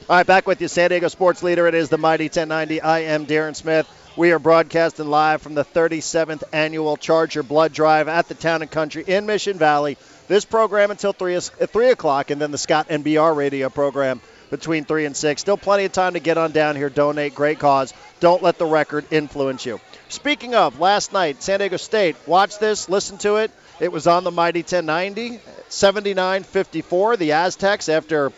All right, back with you, San Diego sports leader. It is the Mighty 1090. I am Darren Smith. We are broadcasting live from the 37th Annual Charge Your Blood Drive at the Town & Country in Mission Valley. This program until 3 o'clock, and then the Scott NBR radio program between 3 and 6. Still plenty of time to get on down here, donate, great cause. Don't let the record influence you. Speaking of, last night, San Diego State, watch this, listen to it. It was on the Mighty 1090, 79-54. The Aztecs, after,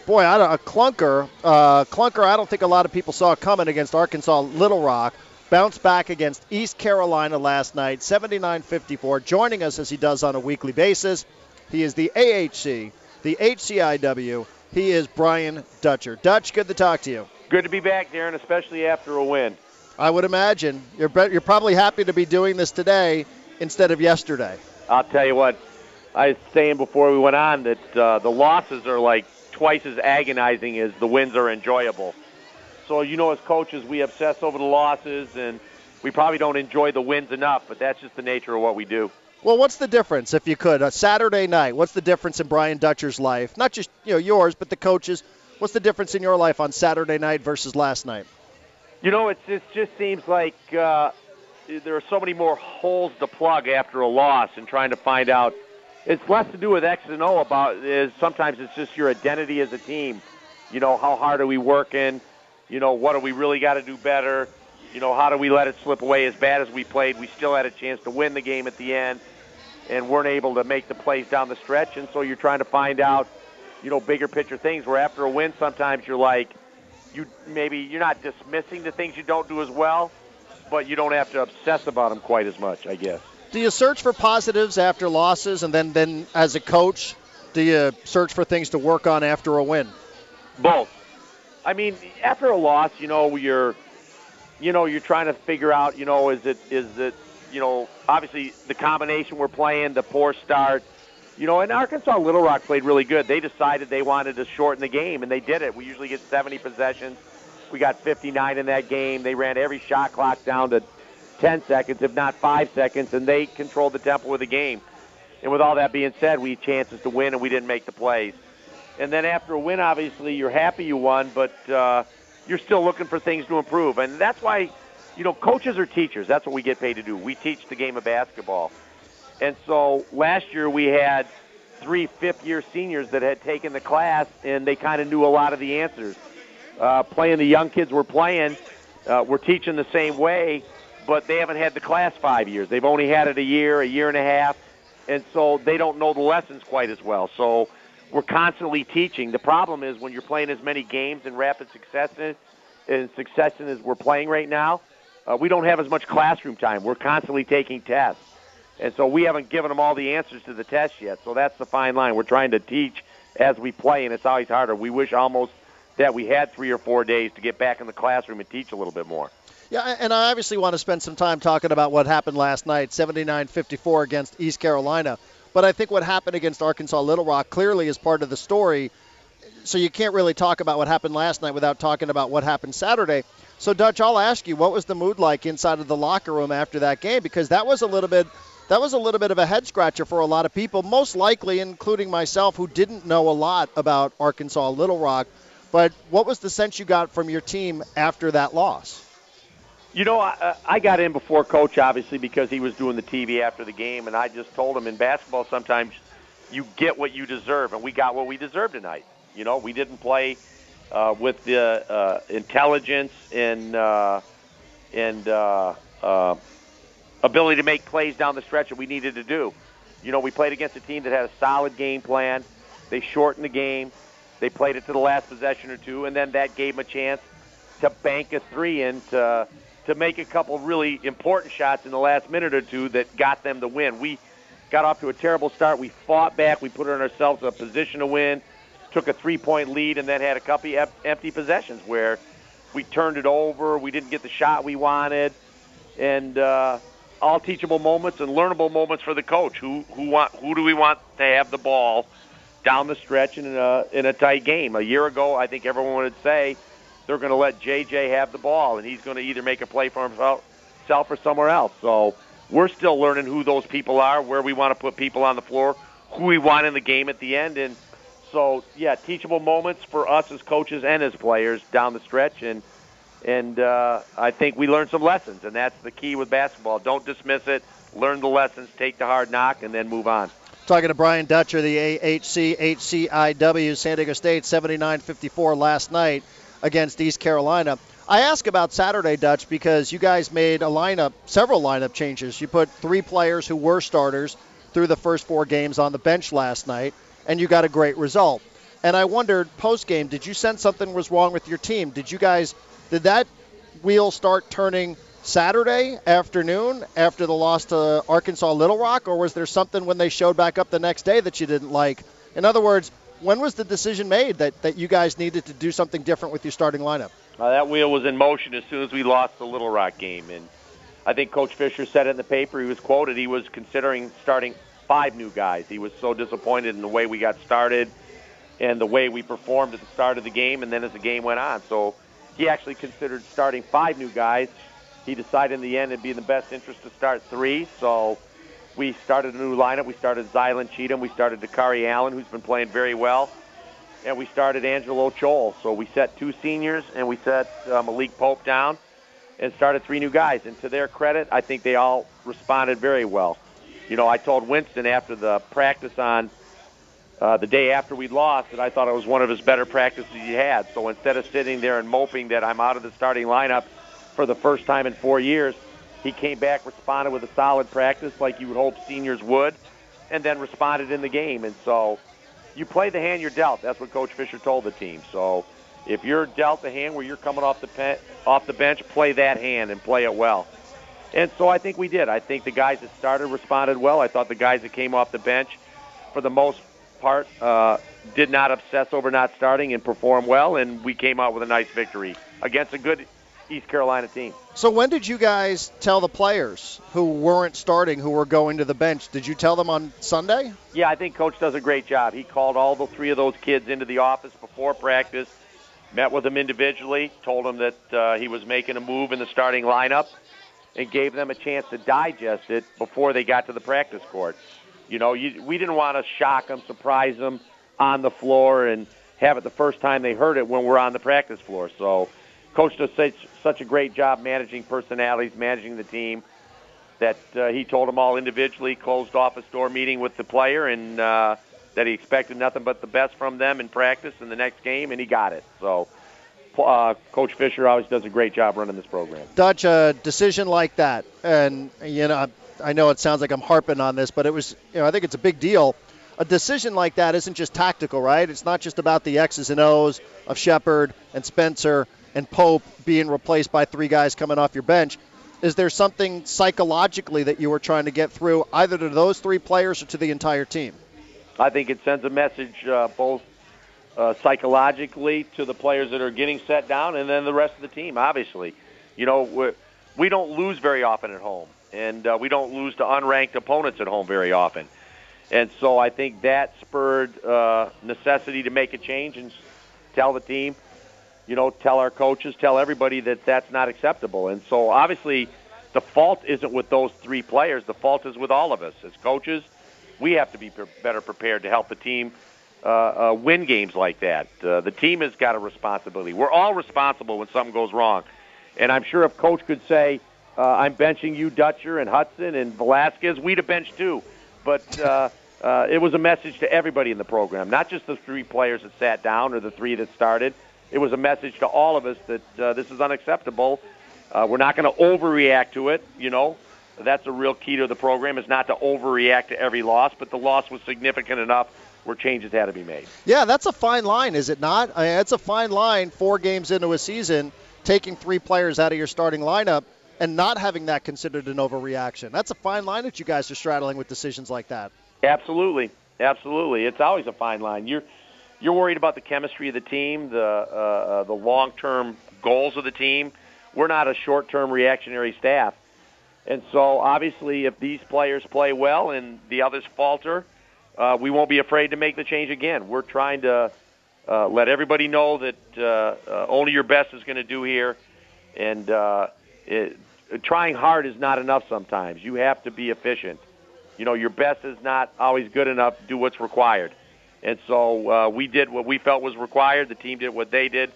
boy, a clunker, I don't think a lot of people saw coming against Arkansas Little Rock. Bounced back against East Carolina last night, 79-54. Joining us as he does on a weekly basis, he is the AHC, the HCIW. He is Brian Dutcher. Dutch, good to talk to you. Good to be back, Darren, especially after a win. I would imagine. You're probably happy to be doing this today instead of yesterday. I'll tell you what, I was saying before we went on that the losses are like twice as agonizing as the wins are enjoyable. So, as coaches, we obsess over the losses, and we probably don't enjoy the wins enough, but that's just the nature of what we do. Well, what's the difference, if you could, a Saturday night? What's the difference in Brian Dutcher's life? Not just yours, but the coaches. What's the difference in your life on Saturday night versus last night? It just seems like there are so many more holes to plug after a loss and trying to find out. It's less to do with X and O sometimes it's just your identity as a team. How hard are we working? What do we really got to do better? How do we let it slip away? As bad as we played, we still had a chance to win the game at the end and weren't able to make the plays down the stretch. And so you're trying to find out, bigger picture things where after a win sometimes you're like, you're not dismissing the things you don't do as well, but you don't have to obsess about them quite as much, I guess. Do you search for positives after losses, and then as a coach, do you search for things to work on after a win? Both. I mean, after a loss, you're trying to figure out, is it, obviously the combination we're playing, the poor start. And Arkansas Little Rock played really good. They decided they wanted to shorten the game, and they did it. We usually get 70 possessions. We got 59 in that game. They ran every shot clock down to 10 seconds, if not 5 seconds, and they controlled the tempo of the game. And with all that being said, we had chances to win, and we didn't make the plays. And then after a win, obviously, you're happy you won, but you're still looking for things to improve. And that's why, coaches are teachers. That's what we get paid to do. We teach the game of basketball. And so last year we had 3 fifth-year seniors that had taken the class, and they kind of knew a lot of the answers. Playing the young kids we're playing, we're teaching the same way, but they haven't had the class 5 years. They've only had it a year and a half, and so they don't know the lessons quite as well. So we're constantly teaching. The problem is when you're playing as many games in rapid succession as we're playing right now, we don't have as much classroom time. We're constantly taking tests. And so we haven't given them all the answers to the test yet. So that's the fine line. We're trying to teach as we play, and it's always harder. We wish almost that we had 3 or 4 days to get back in the classroom and teach a little bit more. Yeah, and I obviously want to spend some time talking about what happened last night, 79-54 against East Carolina. But I think what happened against Arkansas Little Rock clearly is part of the story. So you can't really talk about what happened last night without talking about what happened Saturday. So, Dutch, I'll ask you, what was the mood like inside of the locker room after that game? Because that was a little bit of a head-scratcher for a lot of people, most likely including myself, who didn't know a lot about Arkansas Little Rock. But what was the sense you got from your team after that loss? I got in before Coach, obviously, because he was doing the TV after the game, and I just told him in basketball sometimes you get what you deserve, and we got what we deserved tonight. We didn't play with the intelligence and ability to make plays down the stretch that we needed to do. We played against a team that had a solid game plan. They shortened the game. They played it to the last possession or two, and then that gave them a chance to bank a 3 in to make a couple really important shots in the last minute or two that got them the win. We got off to a terrible start. We fought back. We put ourselves in a position to win, took a 3-point lead, and then had a couple empty possessions where we turned it over. We didn't get the shot we wanted. And all teachable moments and learnable moments for the coach. Who do we want to have the ball down the stretch in a tight game? A year ago, I think everyone would say they're going to let JJ have the ball, and he's going to either make a play for himself or somewhere else. So we're still learning who those people are, where we want to put people on the floor, who we want in the game at the end, and So, yeah, teachable moments for us as coaches and as players down the stretch, and I think we learned some lessons, and that's the key with basketball. Don't dismiss it. Learn the lessons, take the hard knock, and then move on. Talking to Brian Dutcher, the AHC HCIW, San Diego State 79-54 last night against East Carolina. I ask about Saturday, Dutch, because you guys made several lineup changes. You put 3 players who were starters through the first 4 games on the bench last night, and you got a great result. And I wondered, post-game, did you sense something was wrong with your team? Did that wheel start turning Saturday afternoon after the loss to Arkansas Little Rock, or was there something when they showed back up the next day that you didn't like? In other words, when was the decision made that you guys needed to do something different with your starting lineup? That wheel was in motion as soon as we lost the Little Rock game, and I think Coach Fisher said it in the paper. He was quoted. He was considering starting 5 new guys. He was so disappointed in the way we got started and the way we performed at the start of the game and then as the game went on. So he actually considered starting 5 new guys. He decided in the end it'd be in the best interest to start 3. So we started a new lineup. We started Zylan Cheatham. We started Dakari Allen, who's been playing very well. And we started Angelo Chol. So we set 2 seniors, and we set Malik Pope down and started 3 new guys. And to their credit, I think they all responded very well. You know, I told Winston after the practice on the day after we lost that I thought it was one of his better practices he had. So instead of sitting there and moping that I'm out of the starting lineup for the first time in 4 years, he came back, responded with a solid practice like you would hope seniors would, and then responded in the game. And so you play the hand you're dealt. That's what Coach Fisher told the team. So if you're dealt the hand where you're coming off the bench, play that hand and play it well. And so I think we did. I think the guys that started responded well. I thought the guys that came off the bench, for the most part, did not obsess over not starting and perform well, and we came out with a nice victory against a good East Carolina team. So when did you guys tell the players who weren't starting, who were going to the bench? Did you tell them on Sunday? Yeah, I think Coach does a great job. He called all the 3 of those kids into the office before practice, met with them individually, told them that he was making a move in the starting lineup, and gave them a chance to digest it before they got to the practice court. You know, we didn't want to shock them, surprise them on the floor, and have it the first time they heard it when we're on the practice floor. So Coach does such a great job managing personalities, managing the team, that he told them all individually, closed off a store meeting with the player, and that he expected nothing but the best from them in practice in the next game, and he got it. So Coach Fisher always does a great job running this program. Dutch, a decision like that, and I know it sounds like I'm harping on this, but it was, I think it's a big deal. A decision like that isn't just tactical, right? It's not just about the X's and O's of Shepard and Spencer and Pope being replaced by 3 guys coming off your bench. Is there something psychologically that you were trying to get through either to those 3 players or to the entire team? I think it sends a message both psychologically to the players that are getting set down and then the rest of the team, obviously. You know, we don't lose very often at home, and we don't lose to unranked opponents at home very often. And so I think that spurred necessity to make a change and tell the team, tell our coaches, tell everybody that that's not acceptable. And so obviously the fault isn't with those 3 players. The fault is with all of us. As coaches, we have to be better prepared to help the team win games like that. The team has got a responsibility. We're all responsible when something goes wrong. And I'm sure if Coach could say, I'm benching you, Dutcher, and Hudson, and Velasquez, we'd have benched too. But it was a message to everybody in the program, not just the 3 players that sat down or the 3 that started. It was a message to all of us that this is unacceptable. We're not going to overreact to it, That's a real key to the program, is not to overreact to every loss, but the loss was significant enough where changes had to be made. Yeah, that's a fine line, is it not? It's a fine line 4 games into a season, taking 3 players out of your starting lineup and not having that considered an overreaction. That's a fine line that you guys are straddling with decisions like that. Absolutely. It's always a fine line. You're worried about the chemistry of the team, the long-term goals of the team. We're not a short-term reactionary staff. And so, obviously, if these players play well and the others falter, we won't be afraid to make the change again. We're trying to let everybody know that only your best is going to do here. And trying hard is not enough sometimes. You have to be efficient. Your best is not always good enough to do what's required. And so we did what we felt was required. The team did what they did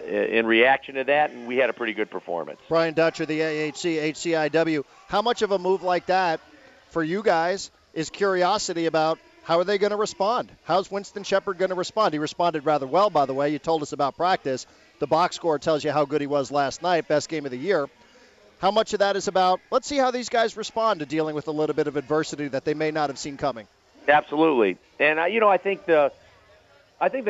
in reaction to that, and we had a pretty good performance. Brian Dutcher, the AHC, HCIW. How much of a move like that for you guys is curiosity about how are they going to respond? How's Winston Shepard going to respond? He responded rather well, by the way. You told us about practice. The box score tells you how good he was last night, best game of the year. How much of that is about, let's see how these guys respond to dealing with a little bit of adversity that they may not have seen coming? Absolutely. And, I think the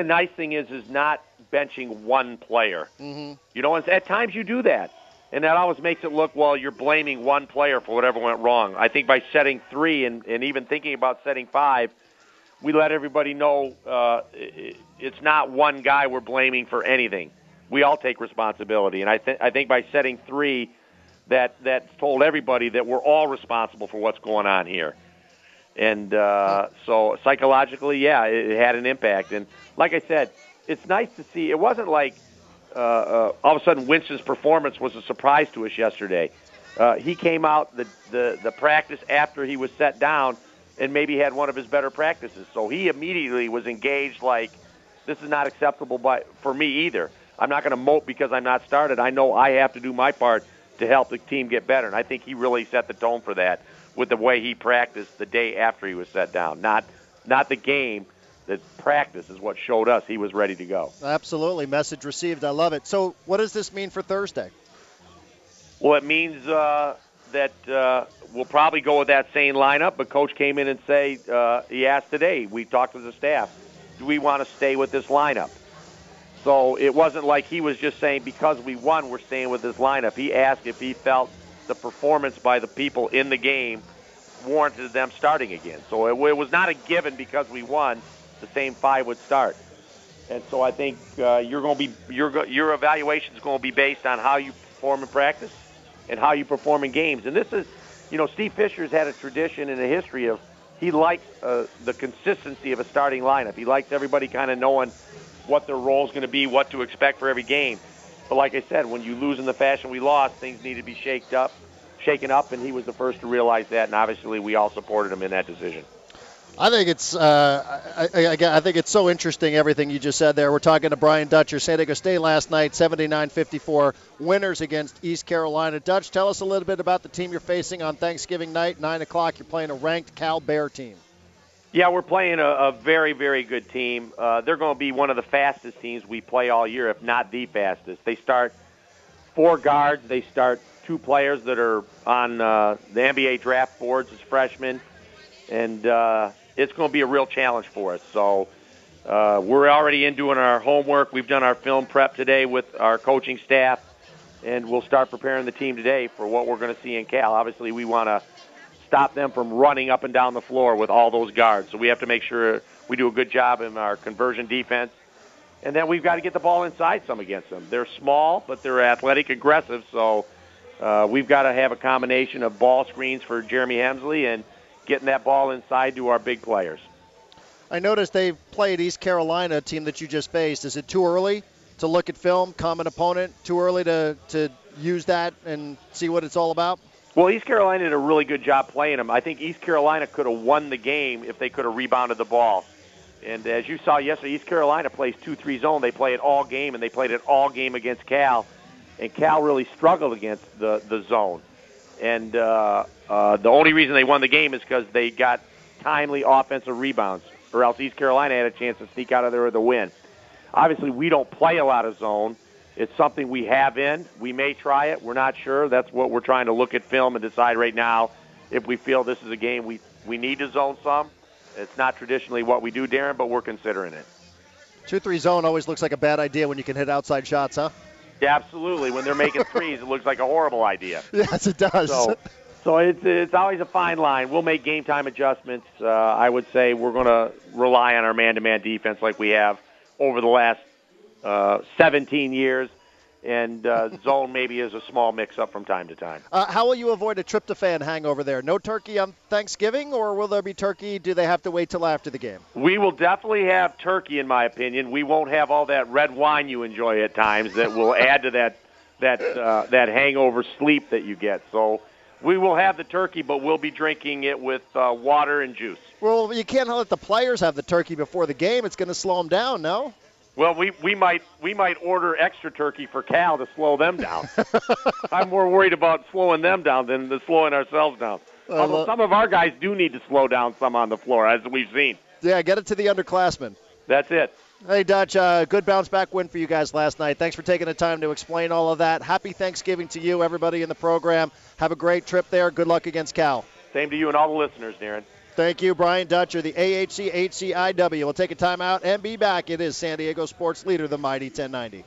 nice thing is not benching one player. Mm-hmm. And at times you do that. And that always makes it look, well, you're blaming one player for whatever went wrong. I think by setting 3 and even thinking about setting 5, we let everybody know it's not one guy we're blaming for anything. We all take responsibility. And I think by setting 3, that told everybody that we're all responsible for what's going on here. And so psychologically, yeah, it had an impact. And like I said, it's nice to see. It wasn't like all of a sudden Winston's performance was a surprise to us yesterday. He came out the practice after he was set down and maybe had one of his better practices. So he immediately was engaged like, this is not acceptable for me either. I'm not going to mope because I'm not started. I know I have to do my part to help the team get better. And I think he really set the tone for that with the way he practiced the day after he was set down. Not the game. The practice is what showed us he was ready to go. Absolutely. Message received. I love it. So what does this mean for Thursday? Well, it means that we'll probably go with that same lineup, but Coach came in and he asked today, we talked to the staff, do we want to stay with this lineup? So it wasn't like he was just saying because we won, we're staying with this lineup. He asked if he felt the performance by the people in the game warranted them starting again. So it was not a given because we won. The same 5 would start. And so I think your evaluation is going to be based on how you perform in practice and how you perform in games. And this is, Steve Fisher's had a tradition and a history of he likes the consistency of a starting lineup. He likes everybody kind of knowing what their role is going to be, what to expect for every game. But like I said, when you lose in the fashion we lost, things need to be shaken up, and he was the first to realize that, and obviously we all supported him in that decision. I think it's I think it's so interesting everything you just said there. We're talking to Brian Dutcher, San Diego State last night, 79-54 winners against East Carolina. Dutch, tell us a little bit about the team you're facing on Thanksgiving night, 9 o'clock. You're playing a ranked Cal Bear team. Yeah, we're playing a very, very good team. They're going to be one of the fastest teams we play all year, if not the fastest. They start 4 guards. They start 2 players that are on the NBA draft boards as freshmen. And it's going to be a real challenge for us. So we're already in doing our homework. We've done our film prep today with our coaching staff, and we'll start preparing the team today for what we're going to see in Cal. Obviously, we want to stop them from running up and down the floor with all those guards. So we have to make sure we do a good job in our conversion defense. And then we've got to get the ball inside some against them. They're small, but they're athletic, aggressive. So we've got to have a combination of ball screens for Jeremy Hemsley and getting that ball inside to our big players. I noticed they've played East Carolina, a team that you just faced. Is it too early to look at film, common opponent, too early to use that and see what it's all about? Well, East Carolina did a really good job playing them. I think East Carolina could have won the game if they could have rebounded the ball. And as you saw yesterday, East Carolina plays 2-3 zone. They play it all game, and they played it all game against Cal. And Cal really struggled against the zone. And the only reason they won the game is because they got timely offensive rebounds, or else East Carolina had a chance to sneak out of there with a win. Obviously, we don't play a lot of zone. It's something we have in. We may try it. We're not sure. That's what we're trying to look at film and decide right now if we feel this is a game we need to zone some. It's not traditionally what we do, Darren, but we're considering it. 2-3 zone always looks like a bad idea when you can hit outside shots, huh? Yeah, absolutely. When they're making threes, it looks like a horrible idea. Yes, it does. So it's always a fine line. We'll make game time adjustments. I would say we're going to rely on our man-to-man defense like we have over the last 17 years, and zone maybe is a small mix-up from time to time. How will you avoid a tryptophan hangover there? No turkey on Thanksgiving, or will there be turkey? Do they have to wait till after the game? We will definitely have turkey, in my opinion. We won't have all that red wine you enjoy at times that will add to that hangover sleep that you get. So We will have the turkey, but we'll be drinking it with water and juice. Well, you can't let the players have the turkey before the game. It's going to slow them down, no? Well, we might order extra turkey for Cal to slow them down. I'm more worried about slowing them down than slowing ourselves down. Although some of our guys do need to slow down some on the floor, as we've seen. Yeah, get it to the underclassmen. That's it. Hey, Dutch, good bounce-back win for you guys last night. Thanks for taking the time to explain all of that. Happy Thanksgiving to you, everybody in the program. Have a great trip there. Good luck against Cal. Same to you and all the listeners, Darren. Thank you, Brian Dutcher, the AHC HCIW. We'll take a timeout and be back. It is San Diego Sports Leader, the Mighty 1090.